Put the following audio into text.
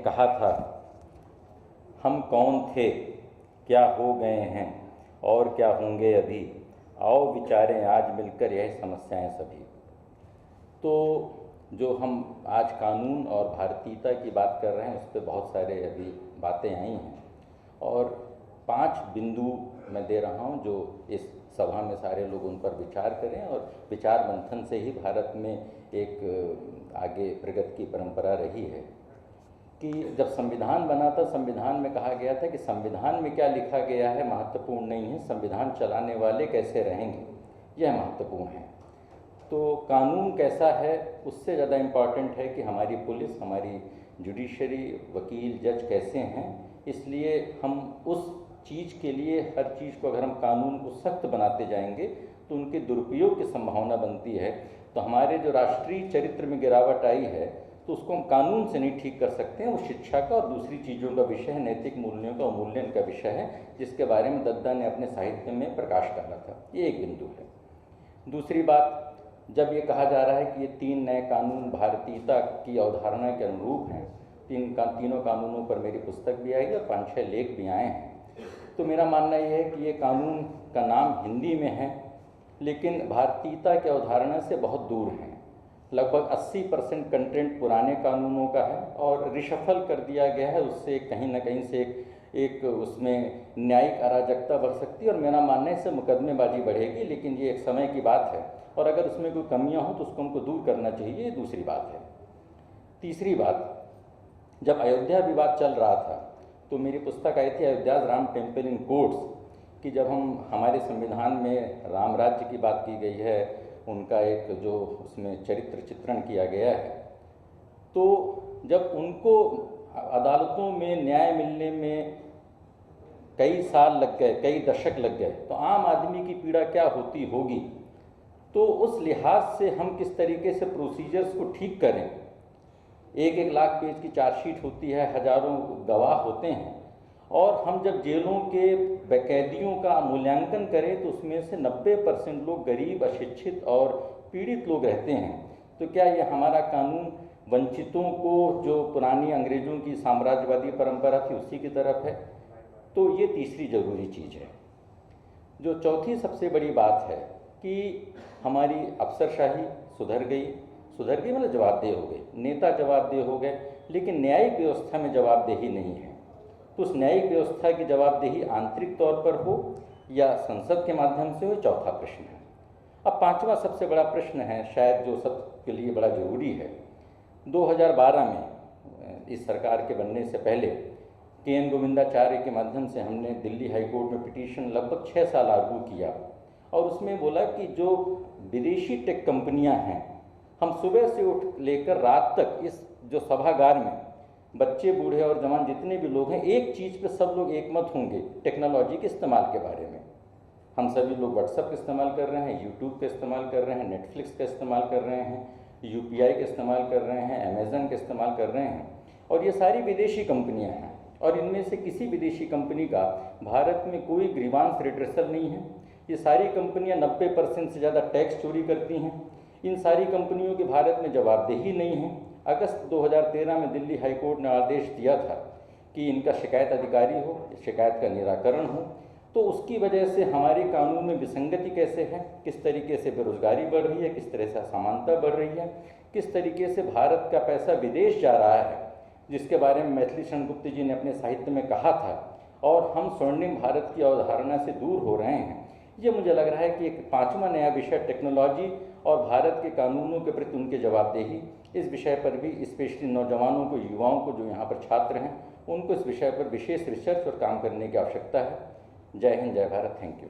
कहा था, हम कौन थे, क्या हो गए हैं और क्या होंगे अभी, आओ विचारें आज मिलकर यह समस्याएं सभी। तो जो हम आज कानून और भारतीयता की बात कर रहे हैं उस पर बहुत सारे अभी बातें आई हैं और 5 बिंदु मैं दे रहा हूं जो इस सभा में सारे लोग उन पर विचार करें और विचार मंथन से ही भारत में एक आगे प्रगति की परंपरा रही है। कि जब संविधान बना था, संविधान में कहा गया था कि संविधान में क्या लिखा गया है महत्वपूर्ण नहीं है, संविधान चलाने वाले कैसे रहेंगे यह महत्वपूर्ण है। तो कानून कैसा है उससे ज़्यादा इम्पॉर्टेंट है कि हमारी पुलिस, हमारी जुडिशरी, वकील, जज कैसे हैं। इसलिए हम उस चीज़ के लिए हर चीज़ को अगर हम कानून को सख्त बनाते जाएंगे तो उनके दुरुपयोग की संभावना बनती है। तो हमारे जो राष्ट्रीय चरित्र में गिरावट आई है तो उसको हम कानून से नहीं ठीक कर सकते हैं, वो शिक्षा का और दूसरी चीज़ों का विषय है, नैतिक मूल्यों का उन्मूलन का विषय है, जिसके बारे में दद्दा ने अपने साहित्य में प्रकाश डाला था। ये एक बिंदु है। दूसरी बात, जब ये कहा जा रहा है कि ये 3 नए कानून भारतीयता की अवधारणा के अनुरूप हैं, तीनों कानूनों पर मेरी पुस्तक भी आई और 5-6 लेख भी आए हैं, तो मेरा मानना ये है कि ये कानून का नाम हिंदी में है लेकिन भारतीयता की अवधारणा से बहुत दूर हैं। लगभग 80% कंटेंट पुराने कानूनों का है और रिशफल कर दिया गया है। उससे कहीं ना कहीं से एक उसमें न्यायिक अराजकता बढ़ सकती है और मेरा मानना है इससे मुकदमेबाजी बढ़ेगी, लेकिन ये एक समय की बात है और अगर उसमें कोई कमियां हो तो उसको हमको दूर करना चाहिए, ये दूसरी बात है। तीसरी बात, जब अयोध्या विवाद चल रहा था तो मेरी पुस्तक आई थी अयोध्याज राम टेम्पल इन कोर्ट्स, कि जब हमारे संविधान में राम राज्य की बात की गई है, उनका एक जो उसमें चरित्र चित्रण किया गया है, तो जब उनको अदालतों में न्याय मिलने में कई साल लग गए, कई दशक लग गए, तो आम आदमी की पीड़ा क्या होती होगी। तो उस लिहाज से हम किस तरीके से प्रोसीजर्स को ठीक करें। 1-1 लाख पेज की चार्जशीट होती है, हजारों गवाह होते हैं और हम जब जेलों के कैदियों का मूल्यांकन करें तो उसमें से 90% लोग गरीब, अशिक्षित और पीड़ित लोग रहते हैं। तो क्या ये हमारा कानून वंचितों को, जो पुरानी अंग्रेज़ों की साम्राज्यवादी परंपरा थी, उसी की तरफ है। तो ये तीसरी ज़रूरी चीज़ है। जो चौथी सबसे बड़ी बात है कि हमारी अफसरशाही सुधर गई मतलब जवाबदेह हो गई, नेता जवाबदेह हो गए, लेकिन न्यायिक व्यवस्था में जवाबदेही नहीं है। तो उस न्यायिक व्यवस्था की जवाबदेही आंतरिक तौर पर हो या संसद के माध्यम से हो, चौथा प्रश्न है। अब 5वां सबसे बड़ा प्रश्न है, शायद जो सबके लिए बड़ा ज़रूरी है। 2012 में इस सरकार के बनने से पहले के.एन. गोविंदाचार्य के माध्यम से हमने दिल्ली हाई कोर्ट में पिटीशन लगभग 6 साल आर्गू किया और उसमें बोला कि जो विदेशी टेक कंपनियां हैं, हम सुबह से उठ लेकर रात तक इस जो सभागार में बच्चे, बूढ़े और जवान जितने भी लोग हैं, एक चीज़ पे सब लोग एकमत होंगे, टेक्नोलॉजी के इस्तेमाल के बारे में। हम सभी लोग व्हाट्सएप का इस्तेमाल कर रहे हैं, यूट्यूब का इस्तेमाल कर रहे हैं, नेटफ्लिक्स का इस्तेमाल कर रहे हैं, यूपीआई का इस्तेमाल कर रहे हैं, अमेज़न का इस्तेमाल कर रहे हैं और ये सारी विदेशी कंपनियां हैं और इनमें से किसी विदेशी कंपनी का भारत में कोई ग्रीवांस रिड्रेसल नहीं है। ये सारी कंपनियां 90% से ज़्यादा टैक्स चोरी करती हैं। इन सारी कंपनियों की भारत में जवाबदेही नहीं है। अगस्त 2013 में दिल्ली हाई कोर्ट ने आदेश दिया था कि इनका शिकायत अधिकारी हो, शिकायत का निराकरण हो। तो उसकी वजह से हमारे कानून में विसंगति कैसे है, किस तरीके से बेरोजगारी बढ़ रही है, किस तरह से असमानता बढ़ रही है, किस तरीके से भारत का पैसा विदेश जा रहा है, जिसके बारे में मैथिली शरण गुप्त जी ने अपने साहित्य में कहा था, और हम स्वर्णिम भारत की अवधारणा से दूर हो रहे हैं। ये मुझे लग रहा है कि एक 5वां नया विषय टेक्नोलॉजी और भारत के कानूनों के प्रति उनके जवाबदेही, इस विषय पर भी स्पेशली नौजवानों को, युवाओं को, जो यहाँ पर छात्र हैं, उनको इस विषय पर विशेष रिसर्च और काम करने की आवश्यकता है। जय हिंद, जय भारत, थैंक यू।